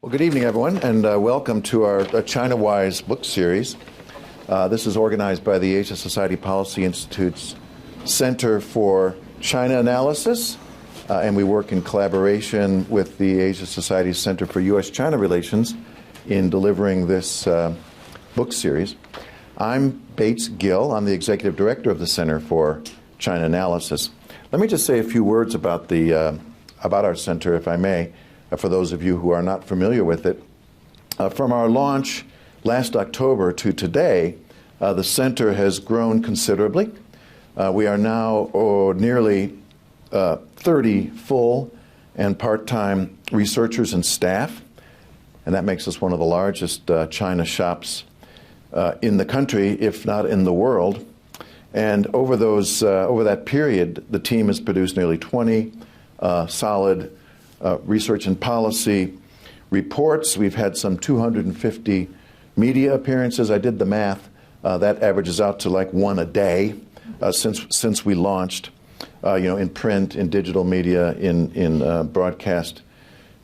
Well, good evening, everyone, and welcome to our China-Wise book series. This is organized by the Asia Society Policy Institute's Center for China Analysis, and we work in collaboration with the Asia Society Center for U.S.-China Relations in delivering this book series. I'm Bates Gill. I'm the Executive Director of the Center for China Analysis. Let me just say a few words about our center, if I may, for those of you who are not familiar with it. From our launch last October to today, the center has grown considerably. We are now nearly 30 full and part-time researchers and staff, and that makes us one of the largest China shops in the country, if not in the world. And over that period, the team has produced nearly 20 solid research and policy reports. We've had some 250 media appearances. I did the math. That averages out to like one a day since we launched, in print, in digital media, in broadcast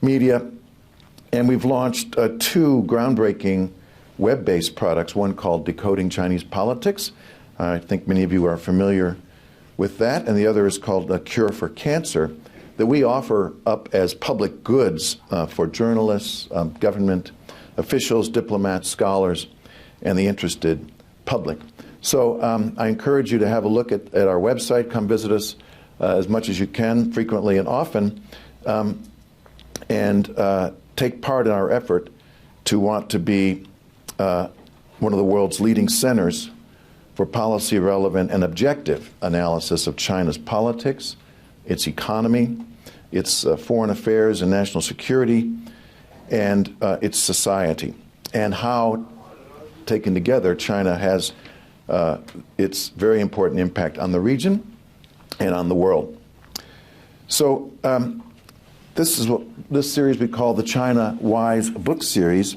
media. And we've launched two groundbreaking web-based products, one called Decoding Chinese Politics. I think many of you are familiar with that. And the other is called A Cure for Cancer, that we offer up as public goods for journalists, government officials, diplomats, scholars, and the interested public. So I encourage you to have a look at our website. Come visit us as much as you can, frequently and often, and take part in our effort to want to be one of the world's leading centers for policy relevant and objective analysis of China's politics, its economy, its foreign affairs and national security, and its society, and how, taken together, China has its very important impact on the region and on the world. So this series we call the China-Wise book series,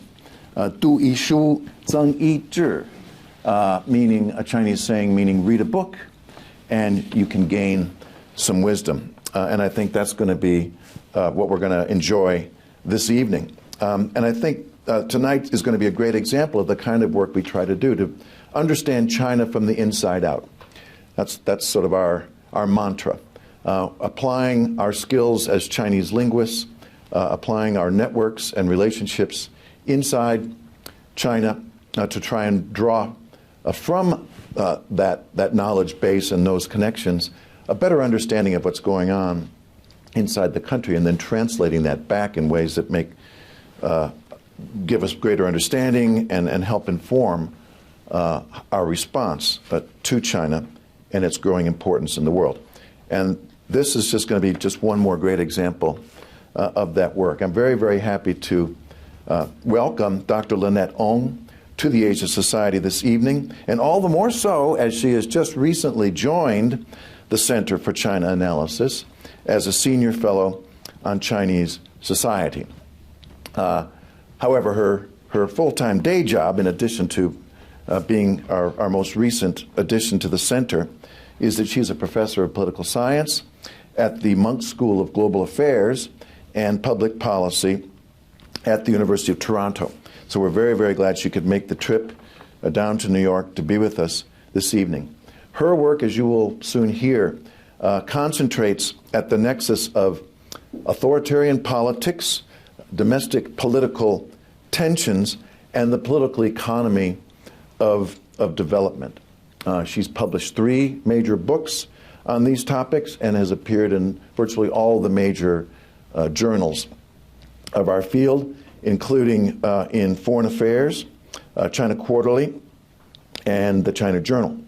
Du Yi Shu Zeng Yi Zhi, meaning a Chinese saying meaning read a book and you can gain some wisdom. And I think that's going to be what we're going to enjoy this evening. And I think tonight is going to be a great example of the kind of work we try to do to understand China from the inside out. That's sort of our mantra. Applying our skills as Chinese linguists, applying our networks and relationships inside China to try and draw from that knowledge base and those connections a better understanding of what's going on inside the country, and then translating that back in ways that give us greater understanding and help inform our response to China and its growing importance in the world. And this is just going to be just one more great example of that work. I'm very, very happy to welcome Dr. Lynette to the Asia Society this evening, and all the more so as she has just recently joined the Center for China Analysis as a senior fellow on Chinese society. However, her full-time day job, in addition to being our most recent addition to the center, is that she's a professor of political science at the Munk School of Global Affairs and Public Policy at the University of Toronto. So we're very, very glad she could make the trip down to New York to be with us this evening. Her work, as you will soon hear, concentrates at the nexus of authoritarian politics, domestic political tensions, and the political economy of development. She's published 3 major books on these topics and has appeared in virtually all the major journals of our field, including in Foreign Affairs, China Quarterly, and the China Journal.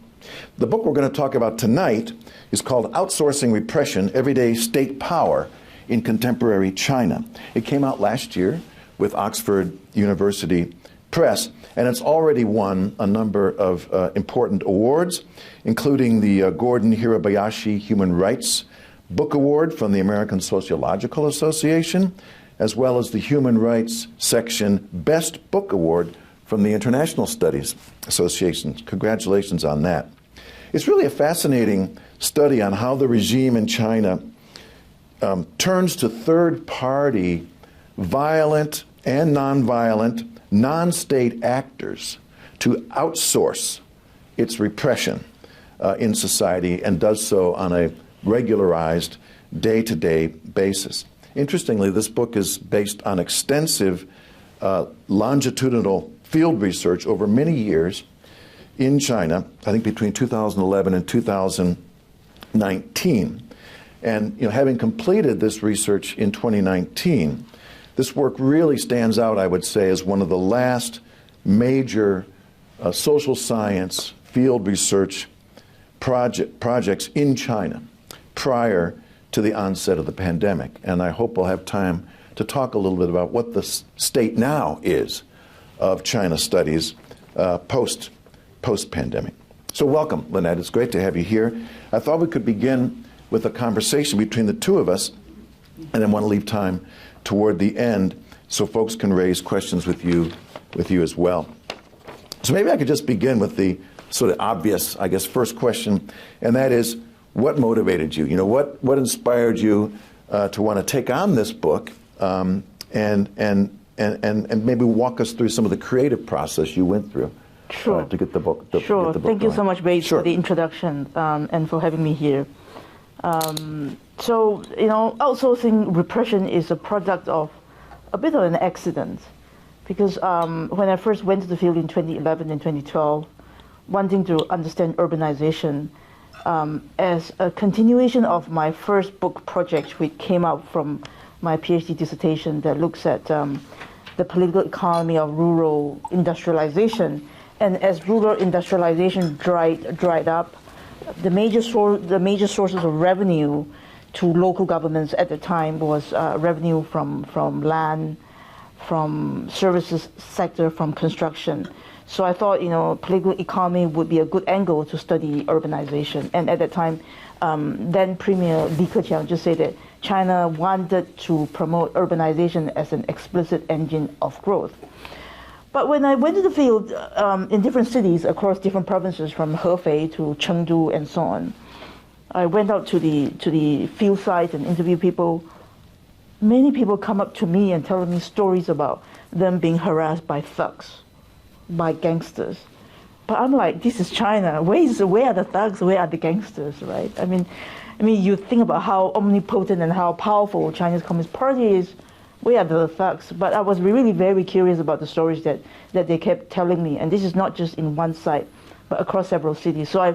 The book we're going to talk about tonight is called Outsourcing Repression, Everyday State Power in Contemporary China. It came out last year with Oxford University Press, and it's already won a number of important awards, including the Gordon Hirabayashi Human Rights Book Award from the American Sociological Association, as well as the Human Rights Section Best Book Award from the International Studies Association. Congratulations on that. It's really a fascinating study on how the regime in China turns to third-party, violent, and nonviolent, non-state actors to outsource its repression in society, and does so on a regularized, day-to-day basis. Interestingly, this book is based on extensive longitudinal field research over many years in China, I think between 2011 and 2019. And having completed this research in 2019, this work really stands out, I would say, as one of the last major social science field research projects in China prior to the onset of the pandemic. And I hope we'll have time to talk a little bit about what the state now is of China studies post-pandemic. So welcome, Lynette. It's great to have you here. I thought we could begin with a conversation between the two of us, and then want to leave time toward the end so folks can raise questions with you as well. So maybe I could just begin with the sort of obvious, I guess, first question, and that is, what motivated you? What inspired you to want to take on this book, and maybe walk us through some of the creative process you went through to get the book. Sure. Thank you going. so much, Bates, Sure. for the introduction and for having me here. Outsourcing repression is a product of a bit of an accident, because when I first went to the field in 2011 and 2012, wanting to understand urbanization as a continuation of my first book project, which came out from my PhD dissertation that looks at the political economy of rural industrialization. And as rural industrialization dried up, the major sources of revenue to local governments at the time was revenue from land, from services sector, from construction. So I thought, political economy would be a good angle to study urbanization. And at that time, then Premier Li Keqiang just said that China wanted to promote urbanization as an explicit engine of growth. But when I went to the field in different cities across different provinces, from Hefei to Chengdu and so on, I went out to the field site and interviewed people. Many people come up to me and tell me stories about them being harassed by thugs, by gangsters. But I'm like, this is China. Where are the thugs? Where are the gangsters, right? I mean, you think about how omnipotent and how powerful Chinese Communist Party is. Where are the thugs? But I was really very curious about the stories that they kept telling me. And this is not just in one site, but across several cities. So I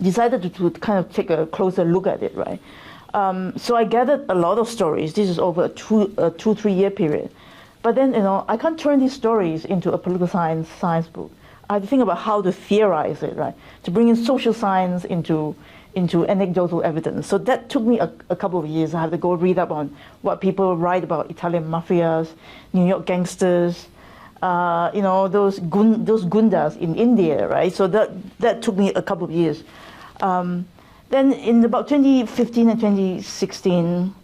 decided to kind of take a closer look at it, right? So I gathered a lot of stories. This is over a 2-3 year period. But then, I can't turn these stories into a political science book. I have to think about how to theorize it, right? To bring in social science into anecdotal evidence. So that took me a couple of years. I have to go read up on what people write about Italian mafias, New York gangsters, those gundas in India, right? So that took me a couple of years. Then in about 2015 and 2016,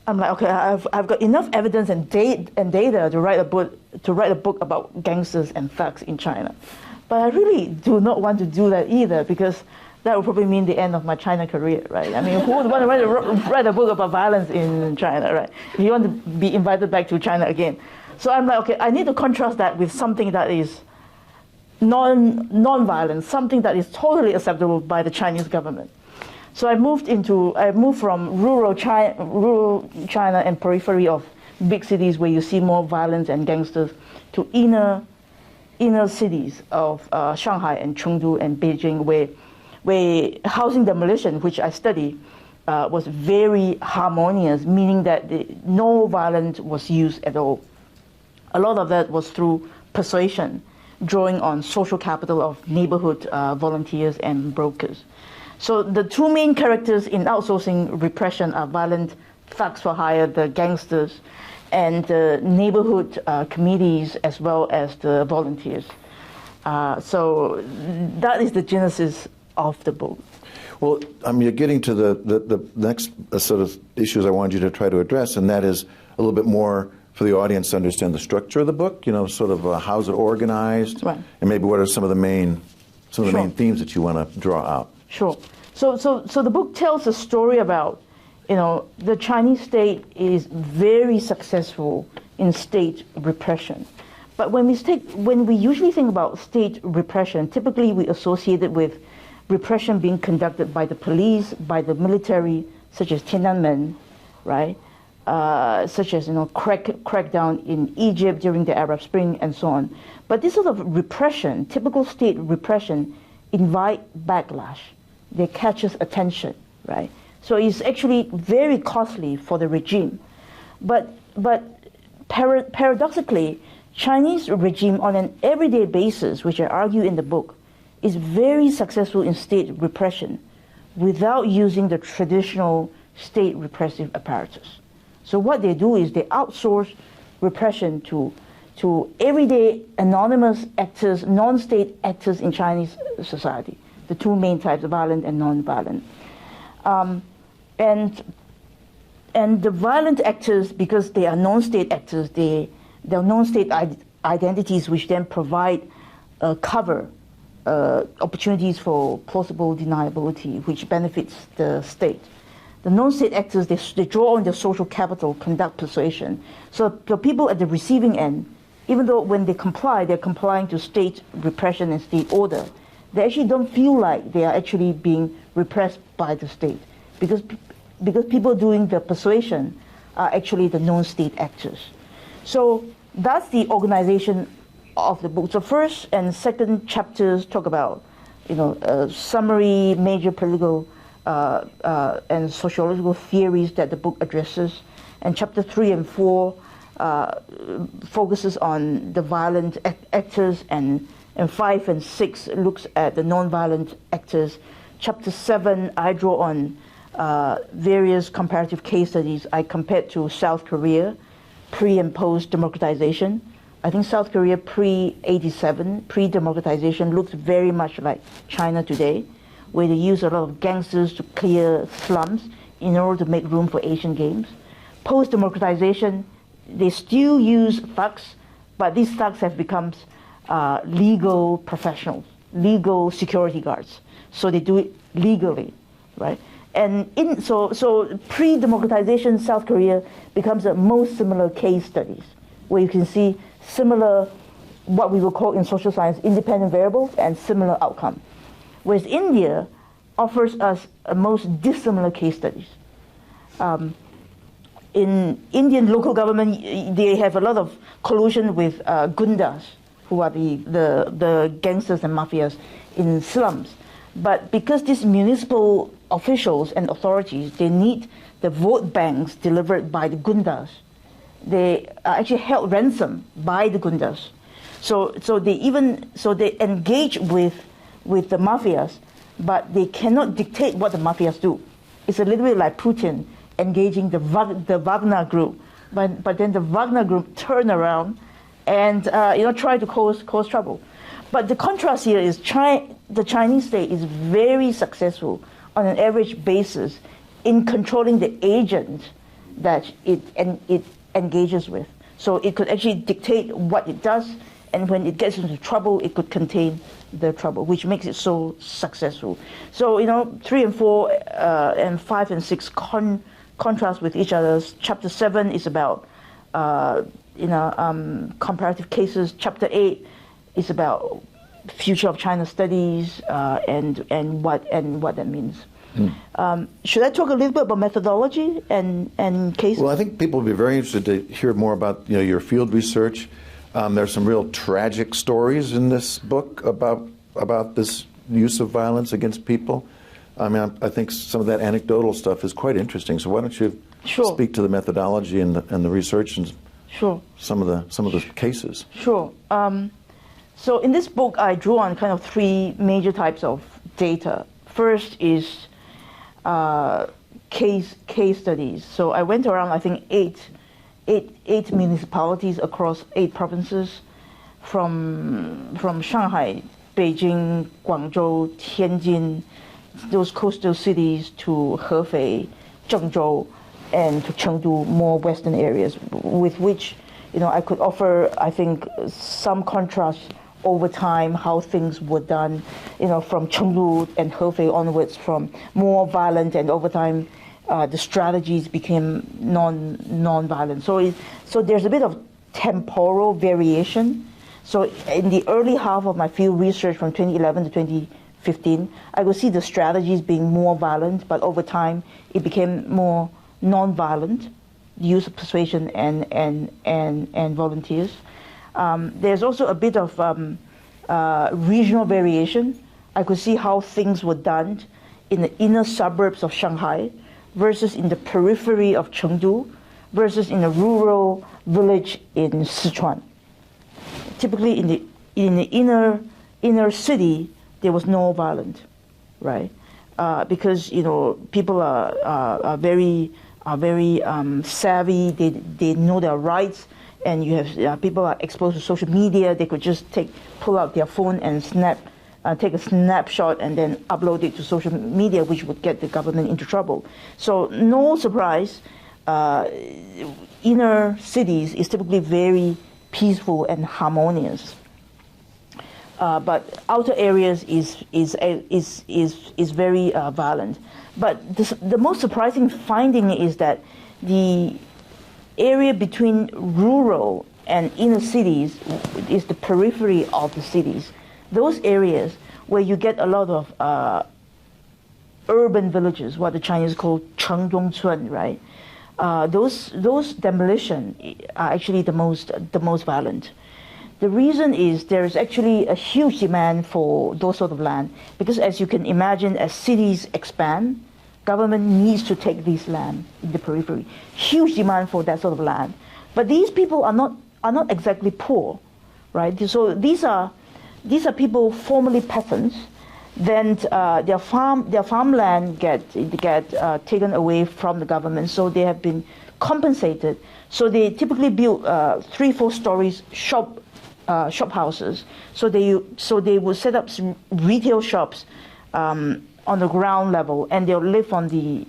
I'm like, okay, I've got enough evidence and data to write a book about gangsters and thugs in China. But I really do not want to do that either, because that would probably mean the end of my China career, right? I mean, who would want to write a book about violence in China, right? If you want to be invited back to China again. So I'm like, okay, I need to contrast that with something that is non-violent, something that is totally acceptable by the Chinese government. So I moved from rural China and periphery of big cities where you see more violence and gangsters to inner cities of Shanghai and Chengdu and Beijing, where housing demolition, which I study, was very harmonious, meaning that no violence was used at all. A lot of that was through persuasion, drawing on social capital of neighborhood volunteers and brokers. So the two main characters in outsourcing repression are violent thugs for hire, the gangsters, and the neighborhood committees, as well as the volunteers. So that is the genesis of the book. Well, you're getting to the next sort of issues I wanted you to try to address, and that is a little bit more for the audience to understand the structure of the book, sort of how's it organized, right, and maybe what are some of the main main themes that you want to draw out. Sure. So the book tells a story about the Chinese state is very successful in state repression. But when we usually think about state repression, typically we associate it with repression being conducted by the police, by the military, such as Tiananmen, right? Such as crackdown in Egypt during the Arab Spring and so on. But this sort of repression, typical state repression, invite backlash. They catches attention, right? So it's actually very costly for the regime. But paradoxically, Chinese regime on an everyday basis, which I argue in the book, is very successful in state repression without using the traditional state repressive apparatus. So what they do is they outsource repression to everyday anonymous actors, non-state actors in Chinese society, the two main types, violent and non-violent. And the violent actors, because they are non-state actors, they are non-state identities which then provide cover, opportunities for plausible deniability, which benefits the state. The non-state actors, they draw on their social capital, conduct persuasion. So the people at the receiving end, even though when they comply, they're complying to state repression and state order, they actually don't feel like they are actually being repressed by the state, because people doing the persuasion are actually the non-state actors. So that's the organization of the book. So first and second chapters talk about, summary major political and sociological theories that the book addresses, and chapter 3 and 4 focuses on the violent actors, and 5 and 6 looks at the non-violent actors. Chapter 7, I draw on various comparative case studies. I compared to South Korea, pre and post democratization. I think South Korea pre-87, pre-democratization, looks very much like China today, where they use a lot of gangsters to clear slums in order to make room for Asian Games. Post-democratization, they still use thugs, but these thugs have become legal professionals, legal security guards. So they do it legally, right? And so pre-democratization South Korea becomes the most similar case studies, where you can see similar, what we will call in social science, independent variables and similar outcome. Whereas India offers us a most dissimilar case studies. In Indian local government, they have a lot of collusion with gundas, who are the gangsters and mafias in slums. But because these municipal officials and authorities, they need the vote banks delivered by the gundas, they are actually held ransom by the gundas. So they engage with the mafias, but they cannot dictate what the mafias do. It's a little bit like Putin engaging the Wagner group, but then the Wagner group turn around and try to cause trouble. But the contrast here is the Chinese state is very successful on an average basis in controlling the agent that it engages with. So it could actually dictate what it does, and when it gets into trouble, it could contain the trouble, which makes it so successful. So 3 and 4 and 5 and 6 contrast with each other. Chapter 7 is about comparative cases. Chapter 8 is about future of China studies and what that means. Should I talk a little bit about methodology and cases? Well, I think people would be very interested to hear more about your field research. There's some real tragic stories in this book about this use of violence against people. I mean, I think some of that anecdotal stuff is quite interesting. So why don't you speak to the methodology and the research and some of the cases? Sure. So in this book, I drew on kind of 3 major types of data. First is case studies. So I went around, I think, eight municipalities across 8 provinces, from Shanghai, Beijing, Guangzhou, Tianjin, those coastal cities, to Hefei, Zhengzhou, and to Chengdu, more western areas, with which I could offer, I think, some contrast over time, how things were done, from Chengdu and Hefei onwards, from more violent and over time the strategies became non-violent. So there's a bit of temporal variation. So in the early half of my field research from 2011 to 2015, I could see the strategies being more violent, but over time it became more non-violent, the use of persuasion and volunteers. There's also a bit of regional variation. I could see how things were done in the inner suburbs of Shanghai versus in the periphery of Chengdu versus in a rural village in Sichuan. Typically in the inner city, there was no violence, right? Because people are very savvy. They know their rights, and you have people are exposed to social media. They could just pull out their phone and take a snapshot and then upload it to social media, which would get the government into trouble. So no surprise, inner cities is typically very peaceful and harmonious. But outer areas is very violent. But the most surprising finding is that the area between rural and inner cities is the periphery of the cities. Those areas where you get a lot of urban villages, what the Chinese call Chengdongcun, right? Those demolition are actually the most violent. The reason is there is actually a huge demand for those sort of land, because as you can imagine, as cities expand, government needs to take this land in the periphery. Huge demand for that sort of land. But these people are not exactly poor, right? So these are people formerly peasants. Then their farmland get taken away from the government, so they have been compensated. So they typically build 3-4 stories shop houses. So they will set up some retail shops on the ground level, and they'll live on the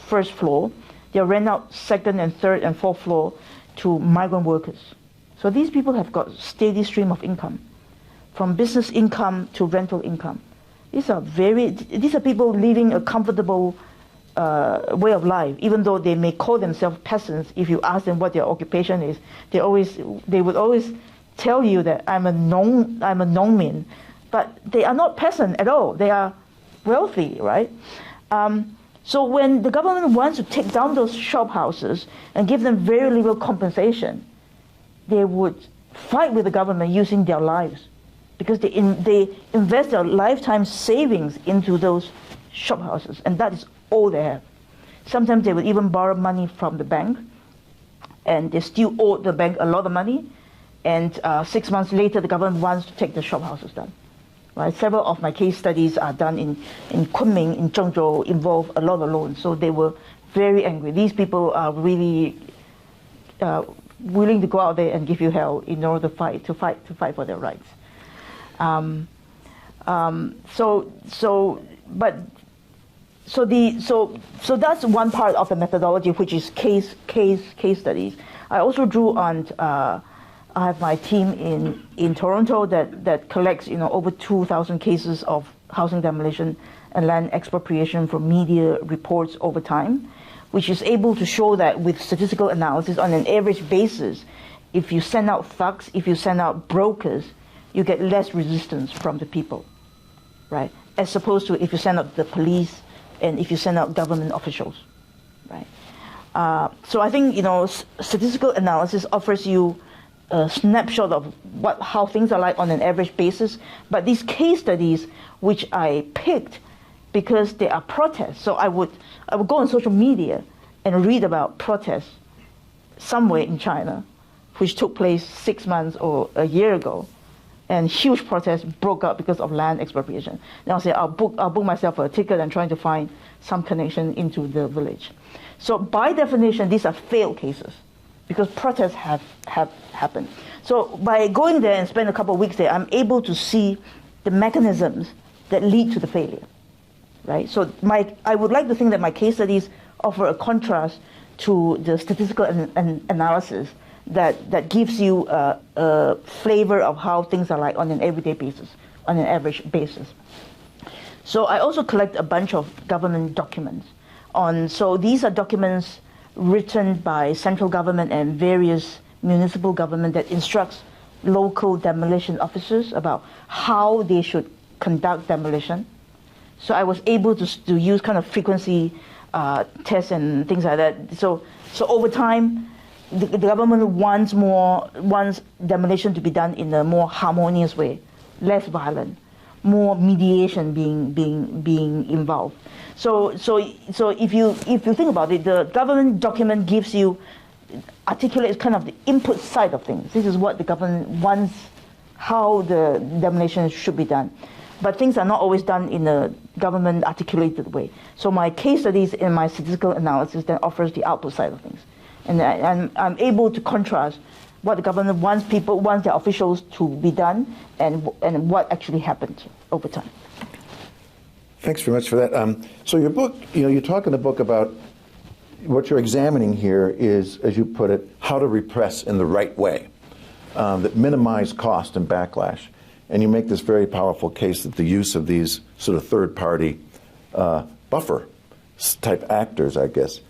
first floor. They'll rent out second and third and fourth floor to migrant workers. So these people have got steady stream of income, from business income to rental income. These are people living a comfortable way of life, even though they may call themselves peasants. If you ask them what their occupation is, they would always tell you that I'm a nongmin, but they are not peasant at all. They are wealthy, right? So when the government wants to take down those shop houses and give them very little compensation, they would fight with the government using their lives, because they invest their lifetime savings into those shop houses, and that is all they have. Sometimes they would even borrow money from the bank, and they still owe the bank a lot of money, and 6 months later the government wants to take the shop houses down. Right? Several of my case studies are done in Kunming, in Zhengzhou, involve a lot of loans, so they were very angry. These people are really willing to go out there and give you hell in order to fight for their rights. So that's one part of the methodology, which is case studies. I also drew on. I have my team in Toronto that collects over 2,000 cases of housing demolition and land expropriation from media reports over time, which is able to show that with statistical analysis on an average basis, if you send out thugs, if you send out brokers, you get less resistance from the people, right? As opposed to if you send out the police and if you send out government officials, right? So I think statistical analysis offers you a snapshot of how things are like on an average basis. But these case studies, which I picked because they are protests, so I would go on social media and read about protests somewhere in China, which took place 6 months or a year ago, and huge protests broke out because of land expropriation. Then I'll say I'll book myself a ticket and trying to find some connection into the village. So by definition, these are failed cases, because protests have happened. So by going there and spend a couple of weeks there, I'm able to see the mechanisms that lead to the failure, right? So I would like to think that my case studies offer a contrast to the statistical analysis that gives you a flavor of how things are like on an everyday basis, on an average basis. So I also collect a bunch of government documents So these are documents written by central government and various municipal government that instructs local demolition officers about how they should conduct demolition. So I was able to use kind of frequency tests and things like that. So over time, the government wants demolition to be done in a more harmonious way, less violent, more mediation being involved. So if you think about it, the government document gives you articulates kind of the input side of things. This is what the government wants, how the demolition should be done. But things are not always done in a government articulated way. So my case studies and my statistical analysis then offers the output side of things. And I'm able to contrast what the government wants their officials to be done and what actually happened over time. Thanks very much for that. So your book, you talk in the book about what you're examining here is, as you put it, how to repress in the right way, that minimize cost and backlash. And you make this very powerful case that the use of these sort of third-party buffer type actors, I guess,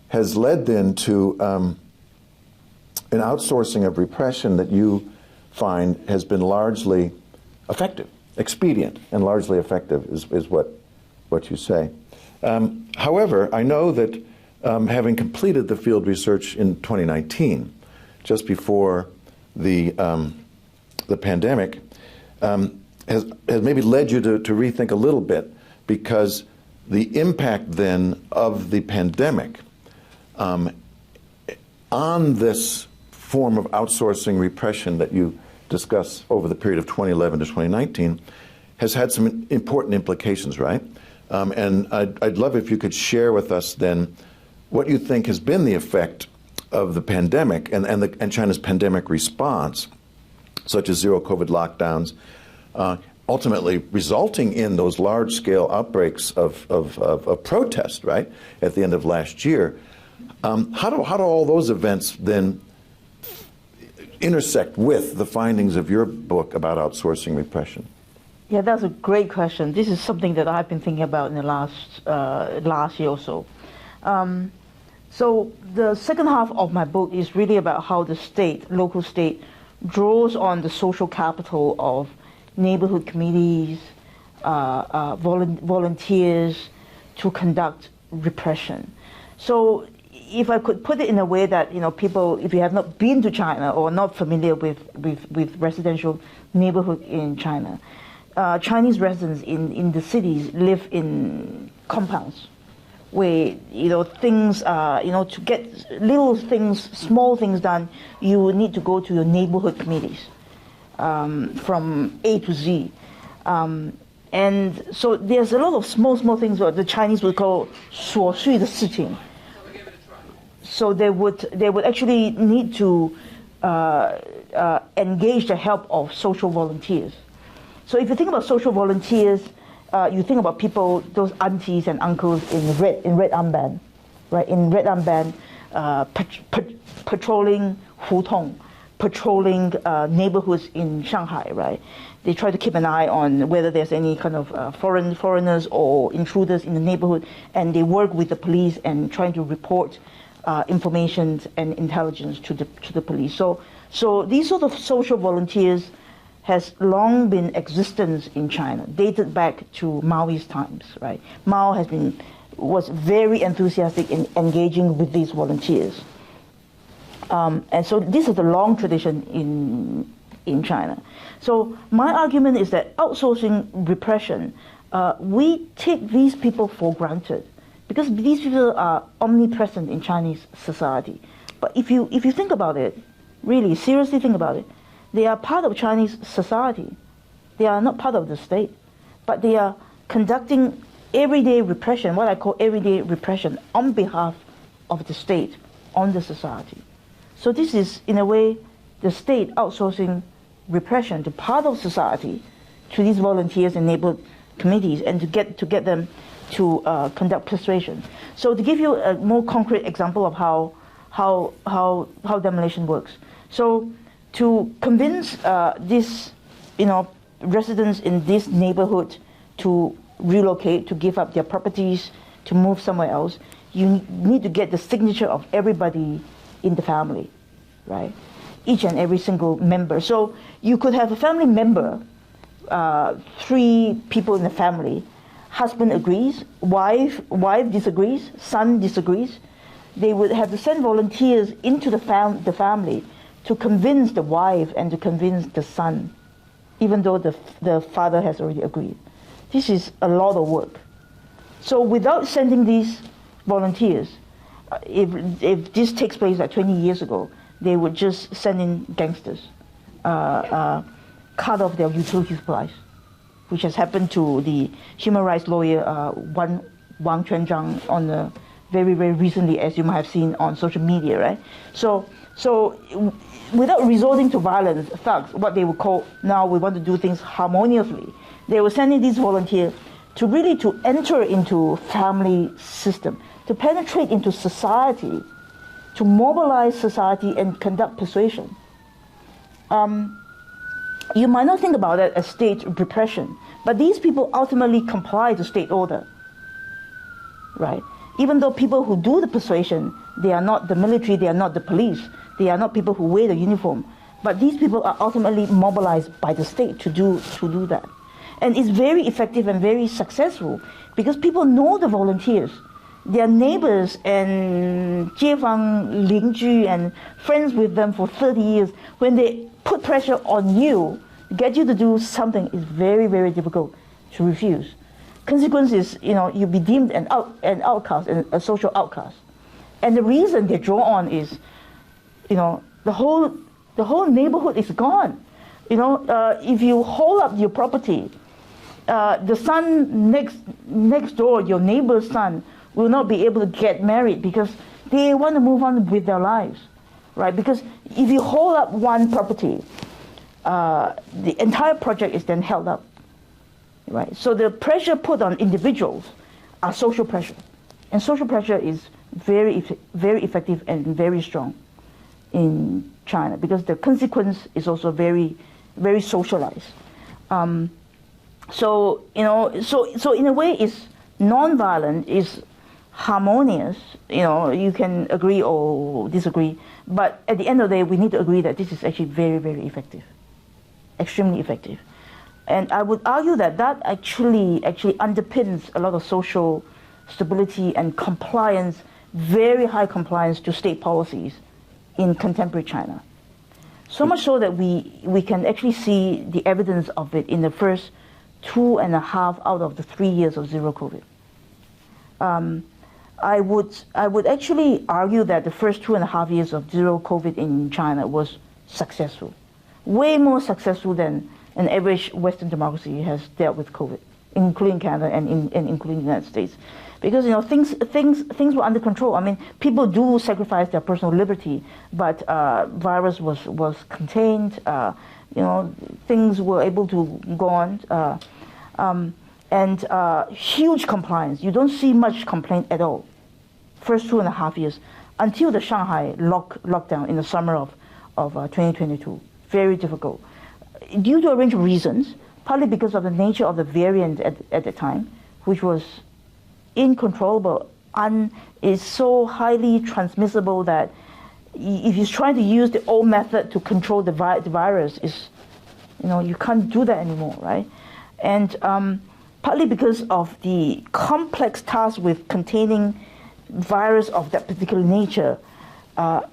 has led then to an outsourcing of repression that you find has been largely effective, expedient, and largely effective is what you say. However, I know that having completed the field research in 2019, just before the pandemic, has maybe led you to rethink a little bit, because the impact then of the pandemic on this form of outsourcing repression that you discuss over the period of 2011 to 2019 has had some important implications, right? And I'd love if you could share with us then what you think has been the effect of the pandemic and China's pandemic response, such as zero COVID lockdowns, ultimately resulting in those large-scale outbreaks of protest, right, at the end of last year. How do all those events then intersect with the findings of your book about outsourcing repression? Yeah, that's a great question. This is something that I've been thinking about in the last year or so. So the second half of my book is really about how the local state, draws on the social capital of neighborhood committees, volunteers to conduct repression. So if I could put it in a way that, people, if you have not been to China or not familiar with residential neighborhood in China, Chinese residents in the cities live in compounds where, things, to get little things, small things done, you would need to go to your neighborhood committees from A to Z. And so there's a lot of small things what the Chinese would call 琐碎的事情. So they would actually need to engage the help of social volunteers. So if you think about social volunteers, you think about people, those aunties and uncles in red armband, right? In red armband, patrolling hutong, patrolling neighborhoods in Shanghai, right? They try to keep an eye on whether there's any kind of foreigners or intruders in the neighborhood, and they work with the police and trying to report information and intelligence to the police. So these sort of social volunteers has long been existence in China, dated back to Maoist times, right? Mao was very enthusiastic in engaging with these volunteers. And so this is a long tradition in China. So my argument is that outsourcing repression, we take these people for granted because these people are omnipresent in Chinese society. But if you think about it, really seriously think about it, they are part of Chinese society. They are not part of the state, but they are conducting everyday repression, what I call everyday repression, on behalf of the state, on the society. So this is, in a way, the state outsourcing repression to part of society, to these volunteers and neighborhood committees, and to get them to conduct persuasion. So to give you a more concrete example of how demolition works. So to convince these, residents in this neighborhood to relocate, to give up their properties, to move somewhere else, you need to get the signature of everybody in the family, right? Each and every single member. So you could have a family member, 3 people in the family, husband agrees, wife disagrees, son disagrees. They would have to send volunteers into the family to convince the wife and to convince the son, even though the father has already agreed. This is a lot of work. So without sending these volunteers, if this takes place like 20 years ago, they would just send in gangsters, cut off their utility supplies, which has happened to the human rights lawyer Wang Quanzhang on the very, very recently, as you might have seen on social media, right? So without resorting to violence, thugs, what they would call, now we want to do things harmoniously, they were sending these volunteers to really to enter into family system, to penetrate into society, to mobilize society and conduct persuasion. You might not think about it as state repression, but these people ultimately comply to state order, right? Even though people who do the persuasion, they are not the military, they are not the police, they are not people who wear the uniform, but these people are ultimately mobilized by the state to do that. And it's very effective and very successful because people know the volunteers. Their neighbors and 街坊邻居 and friends with them for 30 years. When they put pressure on you, get you to do something, is very, very difficult to refuse. Consequence is, you'll be deemed an outcast, and a social outcast. And the reason they draw on is, the whole neighborhood is gone. If you hold up your property, the son next door, your neighbor's son, will not be able to get married because they want to move on with their lives, right? Because if you hold up one property, the entire project is then held up, right? So the pressure put on individuals are social pressure, and social pressure is very, very effective and very strong in China because the consequence is also very, very socialized. So in a way, it's non-violent, is harmonious. You can agree or disagree, but at the end of the day, we need to agree that this is actually very, very effective, extremely effective. And I would argue that actually underpins a lot of social stability and compliance, very high compliance to state policies in contemporary China. So much so that we can actually see the evidence of it in the first 2.5 out of the 3 years of zero COVID. I would actually argue that the first 2.5 years of zero COVID in China was successful, way more successful than an average Western democracy has dealt with COVID, including Canada and including the United States, because things were under control. I mean, people do sacrifice their personal liberty, but virus was contained. Things were able to go on. And huge compliance. You don't see much complaint at all. First 2.5 years, until the Shanghai lockdown in the summer of 2022. Very difficult. Due to a range of reasons, partly because of the nature of the variant at the time, which was uncontrollable, is so highly transmissible that if you're trying to use the old method to control the virus, you can't do that anymore, right? And partly because of the complex task with containing virus of that particular nature,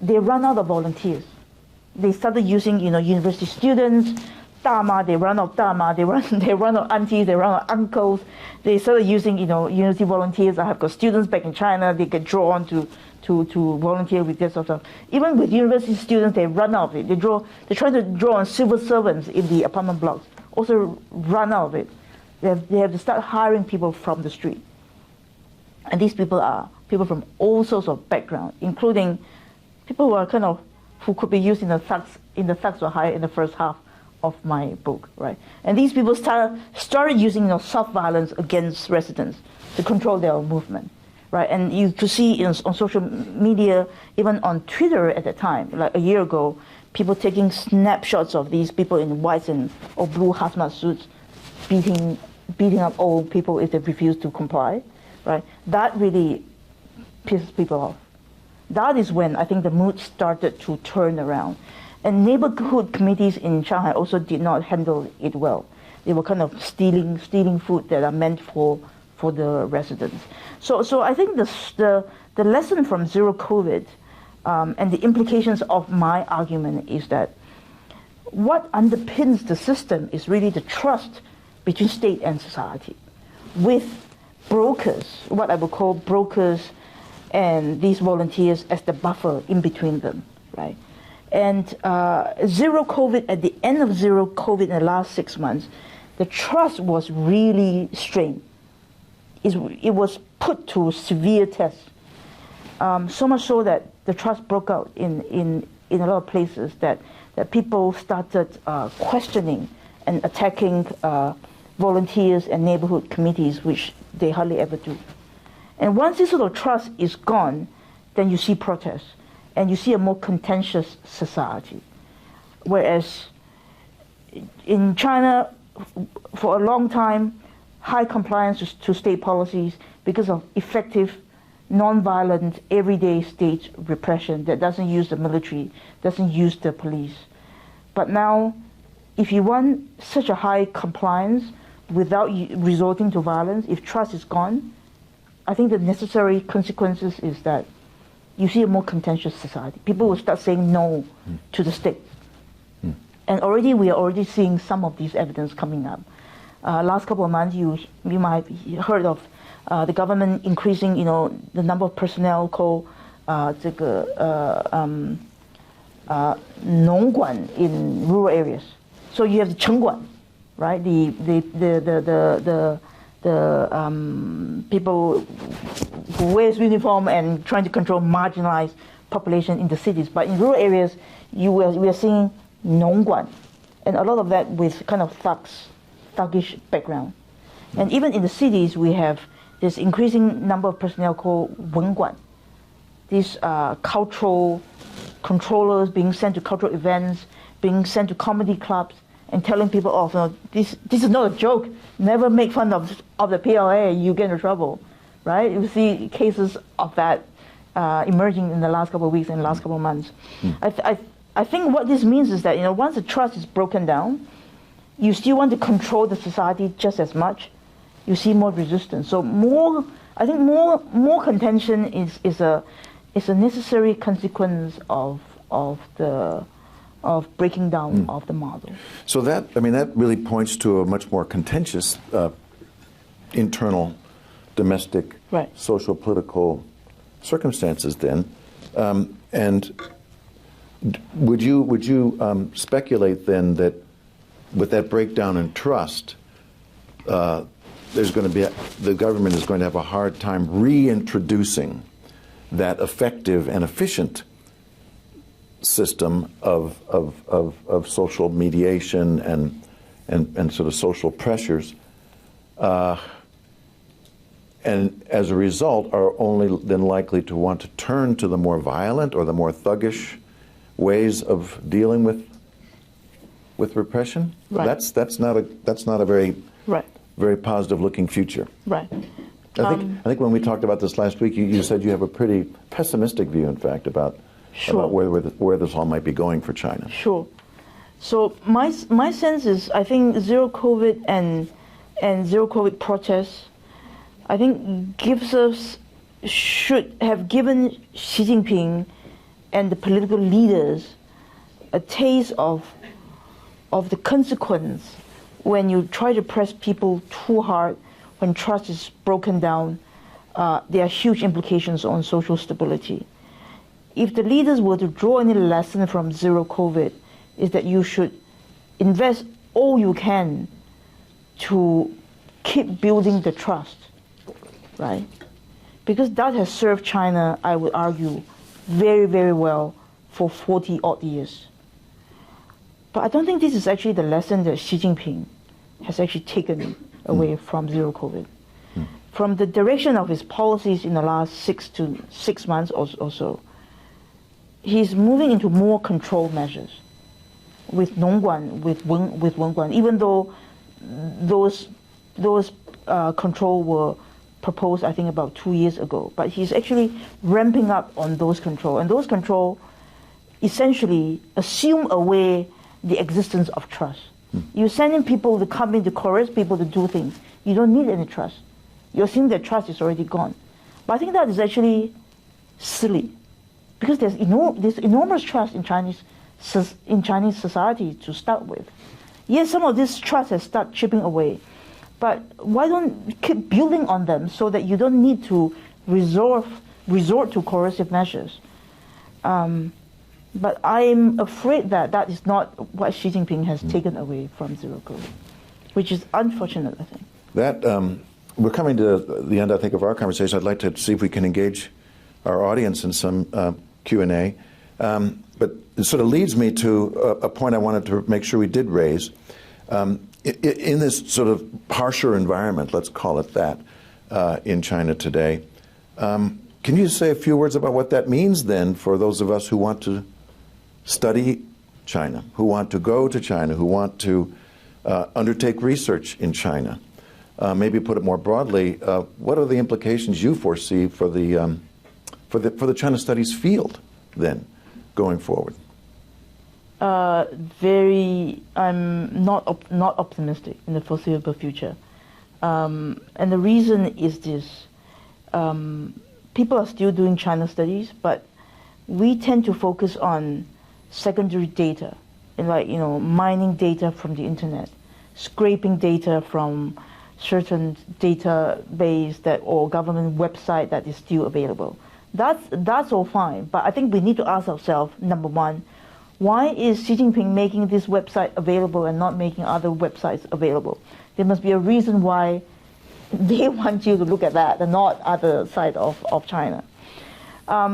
they run out of volunteers. They started using, university students, dama, they run out of dama, they run out of aunties, they run out of uncles. They started using, university volunteers. I have got students back in China, they get drawn to volunteer with this sort of stuff. Even with university students, they run out of it. They try to draw on civil servants in the apartment blocks, also run out of it. They have to start hiring people from the street. And these people are people from all sorts of backgrounds, including people who could be used in the thugs for hire in the first half of my book, right? And these people started using soft violence against residents to control their movement, right? And you could see on social media, even on Twitter at the time, like a year ago, people taking snapshots of these people in white or blue hazmat suits beating up old people if they refuse to comply, right? That really pisses people off. That is when I think the mood started to turn around. And neighborhood committees in Shanghai also did not handle it well. They were kind of stealing food that are meant for the residents. So I think the lesson from zero COVID and the implications of my argument is that what underpins the system is really the trust between state and society, with brokers, what I would call brokers, and these volunteers as the buffer in between them, right? And zero COVID, at the end of zero COVID in the last 6 months, the trust was really strained. It was put to severe tests. So much so that the trust broke out in a lot of places, that people started questioning and attacking volunteers and neighborhood committees, which they hardly ever do. And once this sort of trust is gone, then you see protests, and you see a more contentious society. Whereas in China, for a long time, high compliance to state policies because of effective, non-violent, everyday state repression that doesn't use the military, doesn't use the police. But now, if you want such a high compliance without resorting to violence, if trust is gone, I think the necessary consequences is that you see a more contentious society. People will start saying no to the state. And we are already seeing some of these evidence coming up. Last couple of months, you might have heard of the government increasing, the number of personnel called 农管 in rural areas. So you have the 城管, right? The people who wears uniform and trying to control marginalized population in the cities. But in rural areas, we are seeing 农管, and a lot of that with kind of thuggish background. And even in the cities, we have this increasing number of personnel called 文管. These cultural controllers being sent to cultural events, being sent to comedy clubs, and telling people, oh, no, this is not a joke. Never make fun of the PLA, you get into trouble, right? You see cases of that emerging in the last couple of weeks and the last couple of months. I think what this means is that, once the trust is broken down, you still want to control the society just as much. You see more resistance. So I think more contention is a necessary consequence of breaking down of the model. So that really points to a much more contentious internal, domestic, right, social, political circumstances then. And would you speculate then that with that breakdown in trust, the government is going to have a hard time reintroducing that effective and efficient system of social mediation and sort of social pressures, and as a result are only then likely to want to turn to the more violent or the more thuggish ways of dealing with repression? Right. That's not a very right, very positive looking future. Right. I think when we talked about this last week, you said you have a pretty pessimistic view, in fact, about where this all might be going for China. Sure. So my sense is, I think zero COVID and zero COVID protests, I think should have given Xi Jinping and the political leaders a taste of the consequence when you try to press people too hard, when trust is broken down. There are huge implications on social stability. If the leaders were to draw any lesson from zero COVID, is that you should invest all you can to keep building the trust, right? Because that has served China, I would argue, very, very well for 40-odd years. But I don't think this is actually the lesson that Xi Jinping has actually taken away from zero COVID. From the direction of his policies in the last 6 months or so, he's moving into more control measures with Nongguan, with Wenguan, even though those control were proposed, I think, about 2 years ago. But he's actually ramping up on those control. And those control essentially assume away the existence of trust. You're sending people to come in to coerce people to do things. You don't need any trust. You assume that trust is already gone. But I think that is actually silly, because there's enormous trust in Chinese society to start with. Yes, some of this trust has started chipping away, but why don't keep building on them so that you don't need to resort to coercive measures? But I'm afraid that that is not what Xi Jinping has taken away from Zero COVID, which is unfortunate, I think. That we're coming to the end, I think, of our conversation. I'd like to see if we can engage our audience in some Q&A. But it sort of leads me to a point I wanted to make sure we did raise. In this sort of harsher environment, let's call it that, in China today, can you say a few words about what that means then for those of us who want to study China, who want to go to China, who want to undertake research in China? Maybe put it more broadly, what are the implications you foresee for the China studies field then going forward? I'm not optimistic in the foreseeable future, and the reason is this: people are still doing China studies, but we tend to focus on secondary data, and mining data from the internet, scraping data from certain database or government website that is still available. That's all fine, but I think we need to ask ourselves, number one, why is Xi Jinping making this website available and not making other websites available? There must be a reason why they want you to look at that and not other side of China.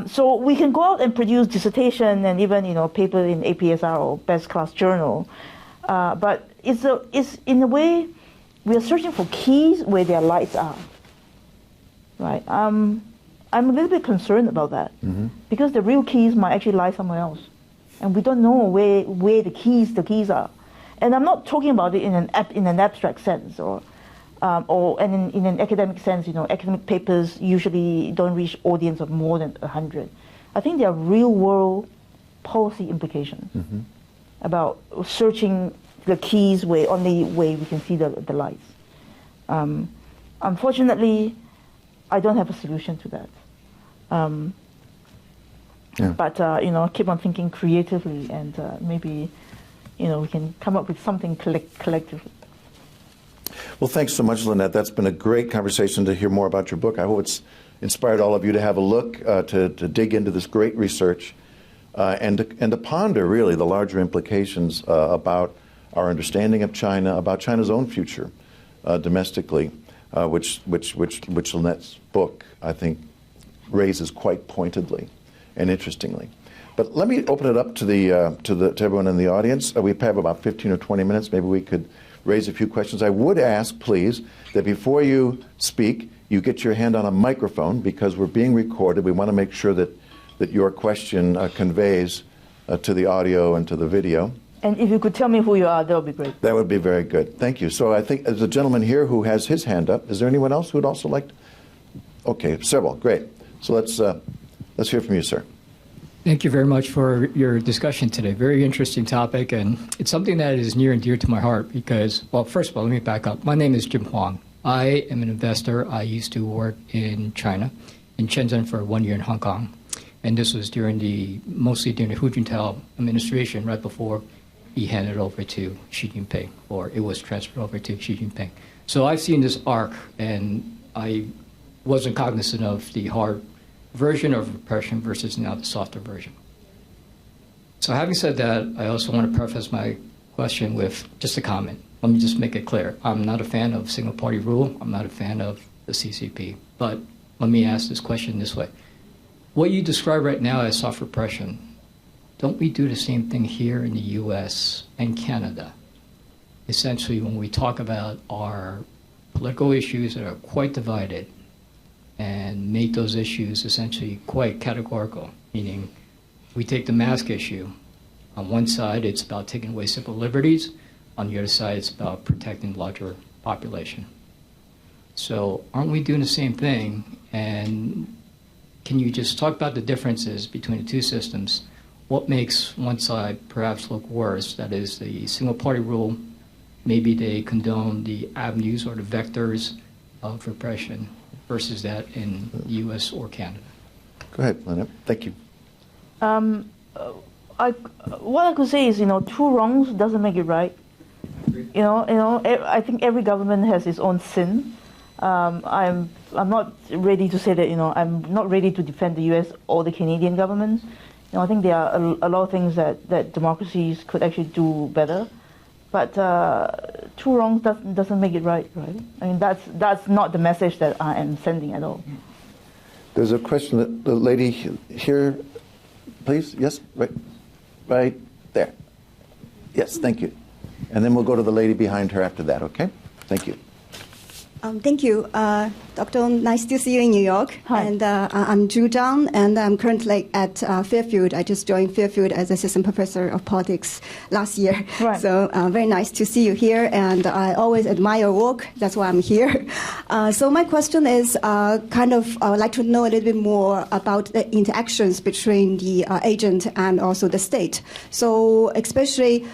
So we can go out and produce dissertation and even paper in APSR or best class journal, but it's in a way we are searching for keys where their lights are. Right? I'm a little bit concerned about that, because the real keys might actually lie somewhere else, and we don't know where the keys are. And I'm not talking about it in an abstract sense or in an academic sense. Academic papers usually don't reach audience of more than 100. I think there are real world policy implications about searching the keys where only way we can see the lights. Unfortunately, I don't have a solution to that. But keep on thinking creatively, and maybe we can come up with something collectively. Well, thanks so much, Lynette. That's been a great conversation to hear more about your book. I hope it's inspired all of you to have a look, to dig into this great research, and to ponder really the larger implications about our understanding of China, about China's own future domestically, which Lynette's book, I think, raises quite pointedly and interestingly. But let me open it up to everyone in the audience. We have about 15 or 20 minutes. Maybe we could raise a few questions. I would ask, please, that before you speak, you get your hand on a microphone, because we're being recorded. We want to make sure that your question conveys to the audio and to the video. And if you could tell me who you are, that would be great. That would be very good. Thank you. So I think there's a gentleman here who has his hand up. Is there anyone else who would also like to? Okay, several. Great. So let's hear from you, sir. Thank you very much for your discussion today. Very interesting topic, and it's something that is near and dear to my heart because, well, first of all, let me back up. My name is Jim Huang. I am an investor. I used to work in China, in Shenzhen for 1 year in Hong Kong, and this was mostly during the Hu Jintao administration, right before he handed over to Xi Jinping, or it was transferred over to Xi Jinping. So I've seen this arc, and I wasn't cognizant of the hard version of repression versus now the softer version. So having said that, I also want to preface my question with just a comment. Let me just make it clear. I'm not a fan of single-party rule. I'm not a fan of the CCP. But let me ask this question this way. What you describe right now as soft repression, don't we do the same thing here in the US and Canada? Essentially, when we talk about our political issues that are quite divided, and make those issues essentially quite categorical, meaning we take the mask issue. On one side, it's about taking away civil liberties. On the other side, it's about protecting the larger population. So aren't we doing the same thing? And can you just talk about the differences between the two systems? What makes one side perhaps look worse? That is the single-party rule. Maybe they condone the avenues or the vectors of repression versus that in the U.S. or Canada. Go ahead, Lynette. Thank you. What I could say is, two wrongs doesn't make it right. I think every government has its own sin. I'm not ready to say that, I'm not ready to defend the U.S. or the Canadian governments. I think there are a lot of things that democracies could actually do better. But two wrongs doesn't make it right? I mean, that's not the message that I am sending at all. There's a question that the lady here, please. Yes, right there. Yes, thank you. And then we'll go to the lady behind her after that, okay? Thank you. Thank you. Dr. Nice to see you in New York. Hi. And I'm Zhu Zhang, and I'm currently at Fairfield. I just joined Fairfield as assistant professor of politics last year. Right. So very nice to see you here, and I always admire your work. That's why I'm here. So my question is I'd like to know a little bit more about the interactions between the agent and also the state. So especially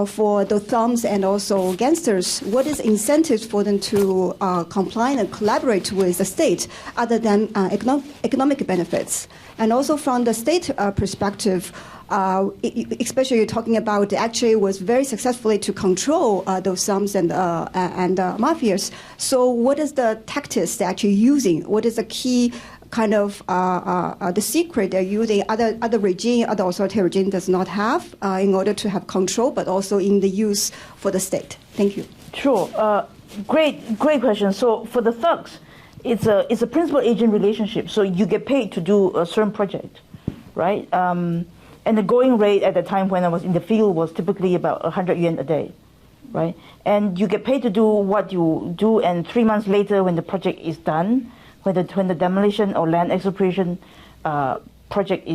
for the thugs and also gangsters, what is incentives for them to comply and collaborate with the state other than economic benefits? And also from the state perspective, especially you're talking about actually was very successfully to control those thugs and mafias. So what is the tactics they're actually using? What is the key kind of the secret they're using other regime, other authoritarian regime does not have in order to have control, but also in the use for the state? Thank you. Sure. Great question. So for the thugs, it's a principal-agent relationship. So you get paid to do a certain project, right? And the going rate at the time when I was in the field was typically about 100 yuan a day, right? And you get paid to do what you do, and 3 months later, when the project is done, when the demolition or land expropriation project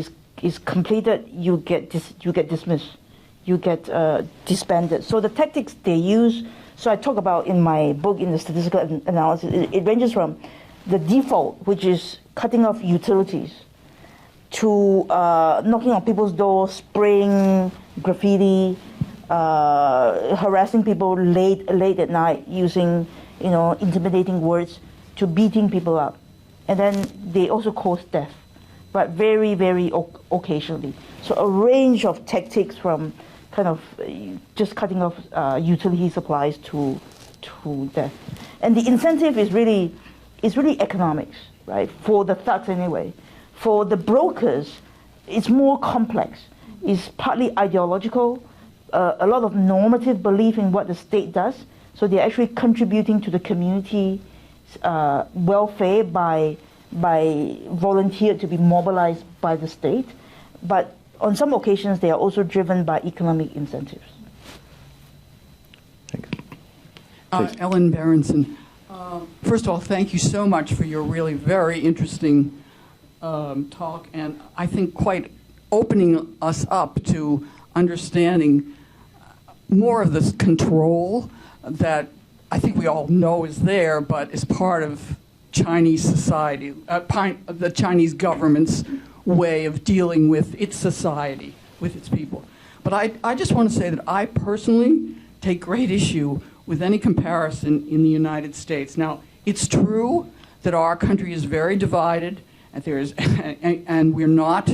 is completed, you get dismissed, you get disbanded. So the tactics they use. So I talk about in my book, in the statistical analysis, it ranges from the default, which is cutting off utilities, to knocking on people's doors, spraying graffiti, harassing people late at night using intimidating words, to beating people up. And then they also cause death, but very, very occasionally. So a range of tactics from kind of just cutting off utility supplies to death. And the incentive is really economics, right? For the thugs anyway. For the brokers, it's more complex. It's partly ideological, a lot of normative belief in what the state does. So they're actually contributing to the community welfare by volunteer to be mobilized by the state. But on some occasions, they are also driven by economic incentives. Ellen Berenson. First of all, thank you so much for your really very interesting talk, and I think quite opening us up to understanding more of this control that I think we all know is there, but is part of Chinese society, the Chinese government's way of dealing with its society, with its people. But I just want to say that I personally take great issue with any comparison in the United States. Now, it's true that our country is very divided, and we're not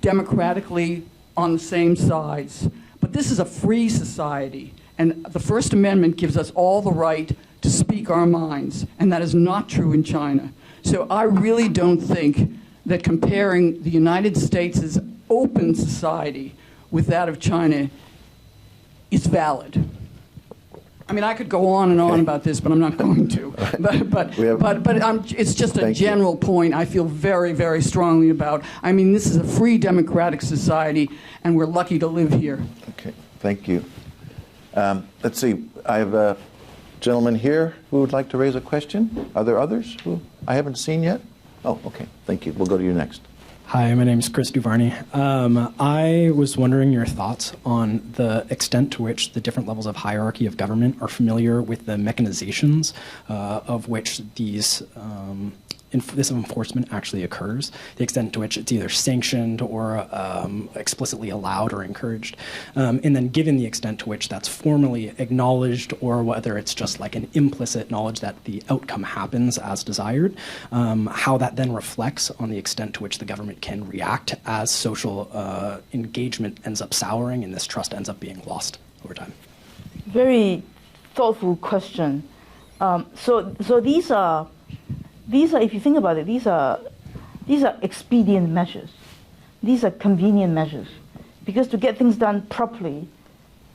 democratically on the same sides. But this is a free society, and the First Amendment gives us all the right to speak our minds, and that is not true in China. So I really don't think that comparing the United States' open society with that of China is valid. I mean, I could go on and on about this, but I'm not going to. But it's just a general point I feel very, very strongly about. I mean, this is a free democratic society, and we're lucky to live here. Okay, thank you. Let's see. I have a gentleman here who would like to raise a question. Are there others who I haven't seen yet? Oh, okay. Thank you. We'll go to you next. Hi, my name is Chris Duvarney. I was wondering your thoughts on the extent to which the different levels of hierarchy of government are familiar with the mechanizations of which these this enforcement actually occurs, the extent to which it's either sanctioned or explicitly allowed or encouraged, and then given the extent to which that's formally acknowledged or whether it's just like an implicit knowledge that the outcome happens as desired, how that then reflects on the extent to which the government can react as social engagement ends up souring and this trust ends up being lost over time. Very thoughtful question. So these are, if you think about it, these are expedient measures. These are convenient measures, because to get things done properly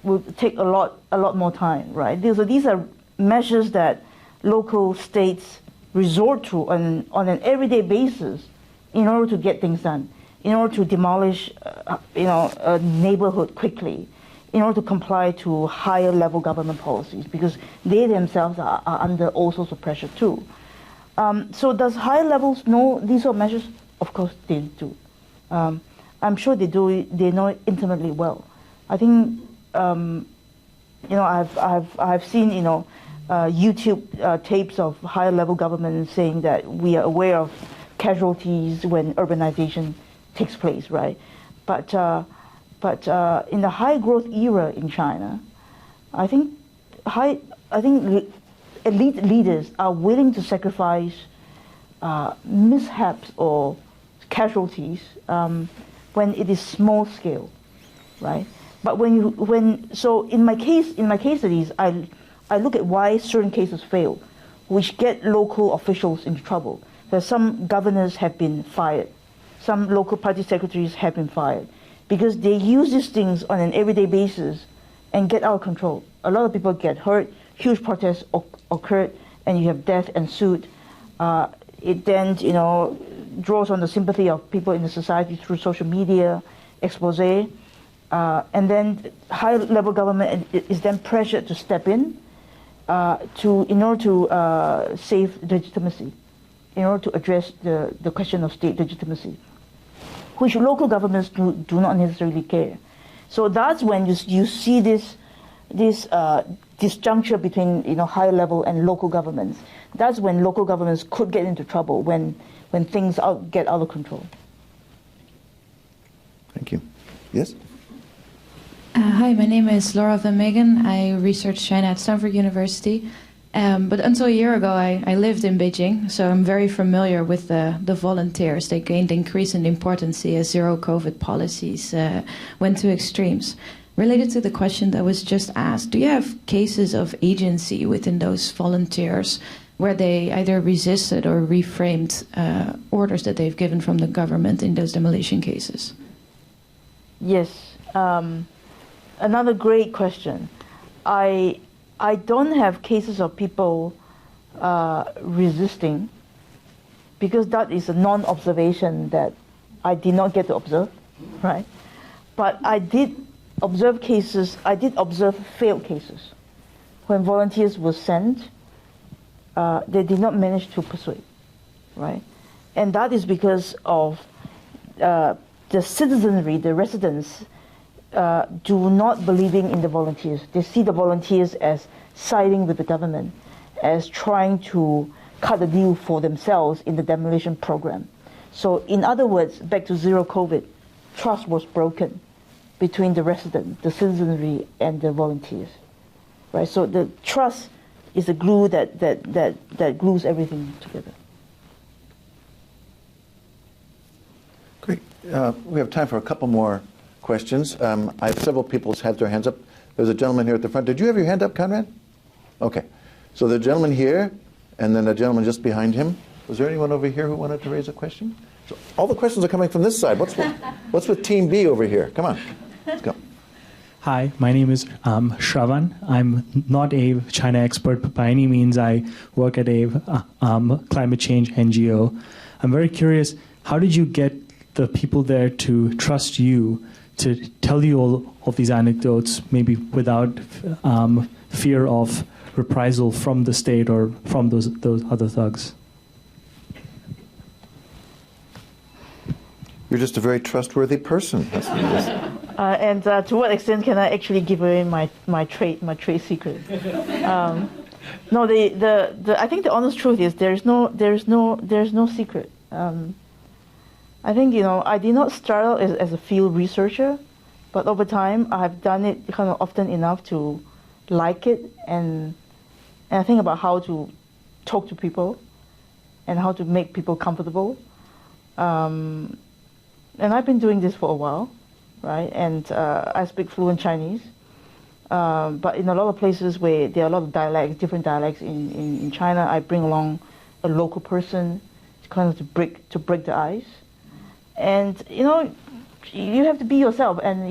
will take a lot more time, right? These are measures that local states resort to on an everyday basis in order to get things done, in order to demolish, a neighborhood quickly, in order to comply to higher level government policies, because they themselves are under all sorts of pressure too. So does higher levels know these sort of measures? Of course they do. I'm sure they do. They know it intimately well. I think I've seen YouTube tapes of higher level government saying that we are aware of casualties when urbanization takes place, right? But in the high growth era in China, I think elite leaders are willing to sacrifice mishaps or casualties when it is small scale, right? But so in my case studies, I look at why certain cases fail, which get local officials into trouble. That some governors have been fired, some local party secretaries have been fired, because they use these things on an everyday basis and get out of control. A lot of people get hurt, huge protests occurred, and you have death ensued. It then, draws on the sympathy of people in the society through social media, expose, and then high-level government is then pressured to step in in order to save legitimacy, in order to address the question of state legitimacy, which local governments do not necessarily care. So that's when you see this disjuncture between higher level and local governments. That's when local governments could get into trouble, when things get out of control. Thank you. Yes? Hi, my name is Laura Van Meegen. I research China at Stanford University. But until a year ago, I lived in Beijing, so I'm very familiar with the volunteers. They gained increasing importance as zero-COVID policies went to extremes. Related to the question that was just asked, do you have cases of agency within those volunteers where they either resisted or reframed orders that they've given from the government in those demolition cases? Yes. Another great question. I don't have cases of people resisting, because that is a non-observation that I did not get to observe, right? But I did observe failed cases. When volunteers were sent, they did not manage to persuade, right? And that is because of the citizenry, the residents, do not believing in the volunteers. They see the volunteers as siding with the government, as trying to cut a deal for themselves in the demolition program. So in other words, back to zero COVID, trust was broken between the residents, the citizenry, and the volunteers, right? So the trust is the glue that glues everything together. Great. We have time for a couple more questions. I have several people who have their hands up. There's a gentleman here at the front. Did you have your hand up, Conrad? Okay. So the gentleman here, and then a gentleman just behind him. Was there anyone over here who wanted to raise a question? So all the questions are coming from this side. What's with Team B over here? Come on. Let's go. Hi, my name is Shravan. I'm not a China expert, but by any means I work at a climate change NGO. I'm very curious, how did you get the people there to trust you to tell you all of these anecdotes, maybe without fear of reprisal from the state or from those other thugs? You're just a very trustworthy person. And to what extent can I actually give away my trade secret? No, I think the honest truth is there's no secret. I think I did not start out as a field researcher, but over time I have done it kind of often enough to like it, and I think about how to talk to people and how to make people comfortable. And I've been doing this for a while, right? And I speak fluent Chinese, but in a lot of places where there are a lot of dialects, different dialects in China, I bring along a local person to kind of to break the ice. And you have to be yourself, and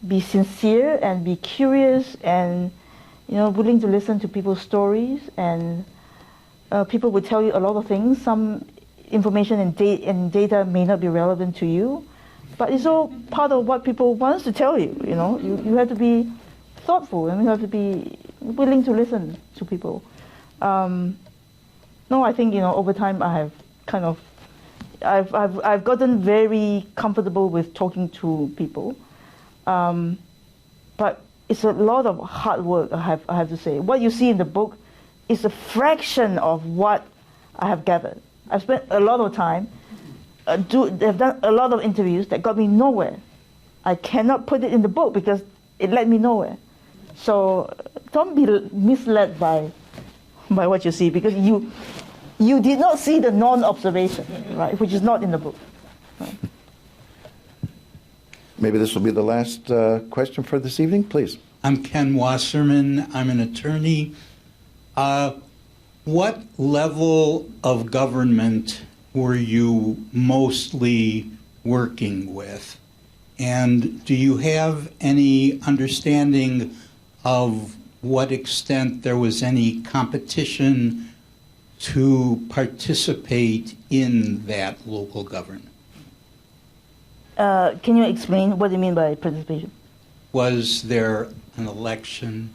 be sincere and be curious, and willing to listen to people's stories. And people will tell you a lot of things. Some information and data may not be relevant to you, but it's all part of what people want to tell you. You have to be thoughtful, and you have to be willing to listen to people. No, I think over time I have kind of I've gotten very comfortable with talking to people, but it's a lot of hard work. I have to say, what you see in the book is a fraction of what I have gathered. I've spent a lot of time. I've done a lot of interviews that got me nowhere. I cannot put it in the book because it led me nowhere. So don't be misled by what you see, because you did not see the non-observation, right, which is not in the book. Right. Maybe this will be the last question for this evening, please. I'm Ken Wasserman. I'm an attorney. What level of government were you mostly working with? And do you have any understanding of what extent there was any competition to participate in that local government? Can you explain what you mean by participation? Was there an election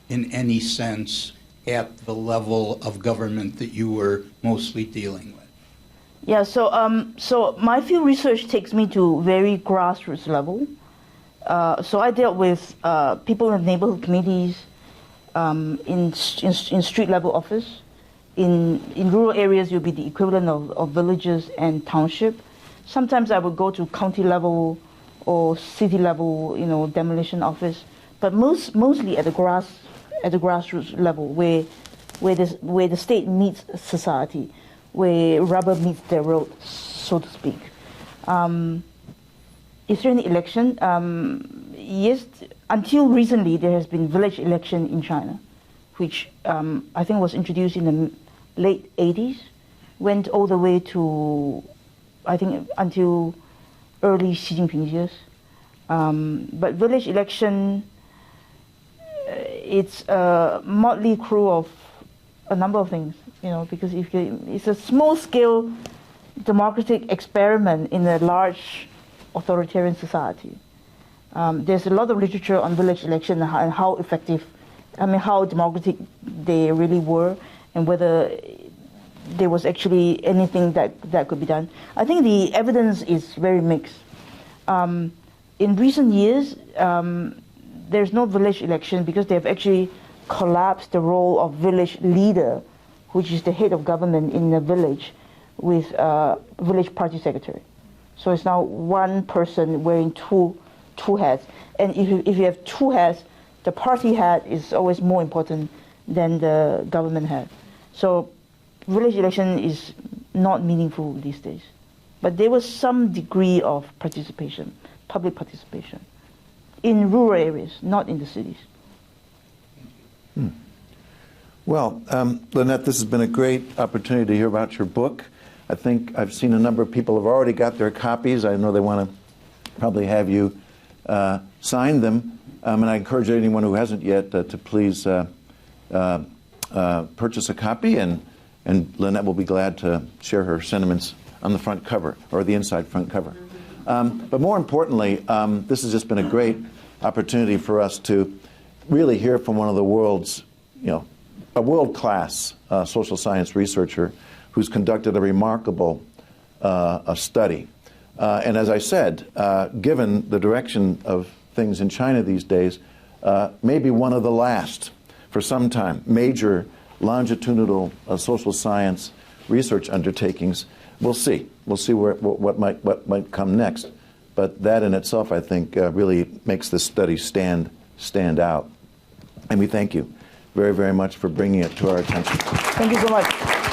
in any sense at the level of government that you were mostly dealing with? Yeah, so my field research takes me to very grassroots level. So I dealt with people in neighborhood committees, in street level office. In rural areas, you'll be the equivalent of villages and township. Sometimes I would go to county level or city level, demolition office, but mostly at the grassroots level, where the state meets society, where rubber meets the road, so to speak. Is there any election? Yes, until recently there has been village election in China, which I think was introduced in the late 80s, went all the way to, I think, until early Xi Jinping's years. But village election, it's a motley crew of a number of things, because it's a small-scale democratic experiment in a large authoritarian society. There's a lot of literature on village election and how effective, how democratic they really were, and whether there was actually anything that could be done. I think the evidence is very mixed. In recent years, there's no village election because they have actually collapsed the role of village leader, which is the head of government in the village, with village party secretary. So it's now one person wearing two hats. And if you have two hats, the party hat is always more important than the government hat. So village election is not meaningful these days. But there was some degree of participation, public participation, in rural areas, not in the cities. Well, Lynette, this has been a great opportunity to hear about your book. I think I've seen a number of people have already got their copies. I know they want to probably have you sign them. And I encourage anyone who hasn't yet to please purchase a copy, and Lynette will be glad to share her sentiments on the front cover, or the inside front cover. But more importantly, this has just been a great opportunity for us to really hear from one of the world's, a world-class social science researcher who's conducted a remarkable study And as I said, given the direction of things in China these days, maybe one of the last for some time major longitudinal social science research undertakings. We'll see. We'll see what might come next. But that in itself, I think, really makes this study stand out. And we thank you very, very much for bringing it to our attention. Thank you so much.